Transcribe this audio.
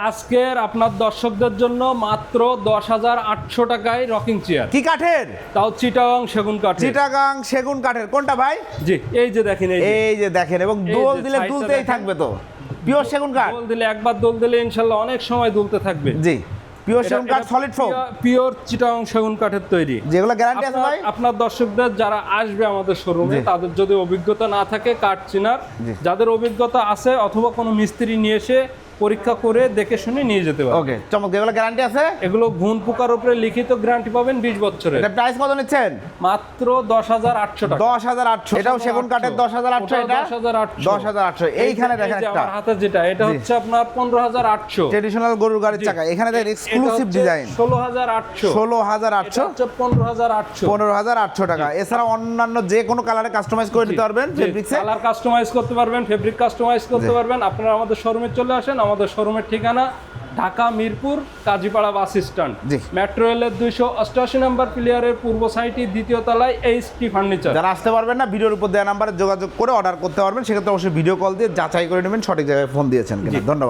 আজকের আপনার দর্শকদের জন্য মাত্র 10,800 টাকায় রকিং চেয়ার। কি কাঠের? তাও চিটাগাং সেগুন কাঠের। চিটাগাং সেগুন কাঠের। কোনটা ভাই? জি, এই যে দেখেন, এই যে দেখেন, এবং দোল দিলে সাইডটা দুলতেই দেখেন। থাকবে তো। পিওর সেগুন কাঠ। দোল দিলে একবার দোল দিলে ইনশাআল্লাহ অনেক সময় দুলতে থাকবে। জি, পিওর সেগুন কাঠ, সলিড ফোম, পিওর চিটাগাং সেগুন কাঠের তৈরি। যেগুলো গ্যারান্টি আছে ভাই। আপনার দর্শকদের যারা আসবে আমাদের শোরুমে, জি। তাদের যদি অভিজ্ঞতা না থাকে কাঠ চিনার, জি। যাদের অভিজ্ঞতা আছে অথবা কোনো মিস্ত্রি নিয়ে এসে পরীক্ষা করে দেখে শুনে নিয়ে যেতে পারবে। ওকে, চমৎকার। এগুলো গ্যারান্টি আছে? এগুলো ঘুণ পোকার উপরে লিখিত গ্যারান্টি পাবেন 20 বছরের। এটা প্রাইস কত নিচ্ছেন? মাত্র 10,800 টাকা। 10,800। এটাও সেগুন কাঠের 10,800। এটা 10,800। 10,800। এইখানে দেখেন এই যে একটা আমার হাতে যেটা, এটা জি। হচ্ছে আপনার 15,800। ট্রেডিশনাল গরুর গাড়ির চাকা। এখানে দেখেন এক্সক্লুসিভ ডিজাইন। 16,800। 16,800। হচ্ছে 15,800। 15,800 টাকা। এছাড়া অন্যান্য যে কোনো কালারে কাস্টমাইজ করে নিতে পারবেন ফেব্রিক্সে। কালার কাস্টমাইজ করতে পারবেন, ফেব্রিক কাস্টমাইজ করতে পারবেন। আপনারা আমাদের শোরুমে চলে আসেন। আমাদের শোরুমের ঠিকানা ঢাকা মিরপুর কাজীপাড়া বাস স্ট্যান্ড, জি। মেট্রো রেলের 288 নম্বর প্লেয়ারের পূর্ব সাইডে দ্বিতীয় তলায় এইচটি ফার্নিচার। যারা আসতে পারবেন না, ভিডিওর উপর দেওয়া নাম্বারে যোগাযোগ করে অর্ডার করতে পারবেন। সেক্ষেত্রে অবশ্যই ভিডিও কল দিয়ে যাচাই করে নেবেন সঠিক জায়গায় ফোন দিয়েছেন কিনা। ধন্যবাদ।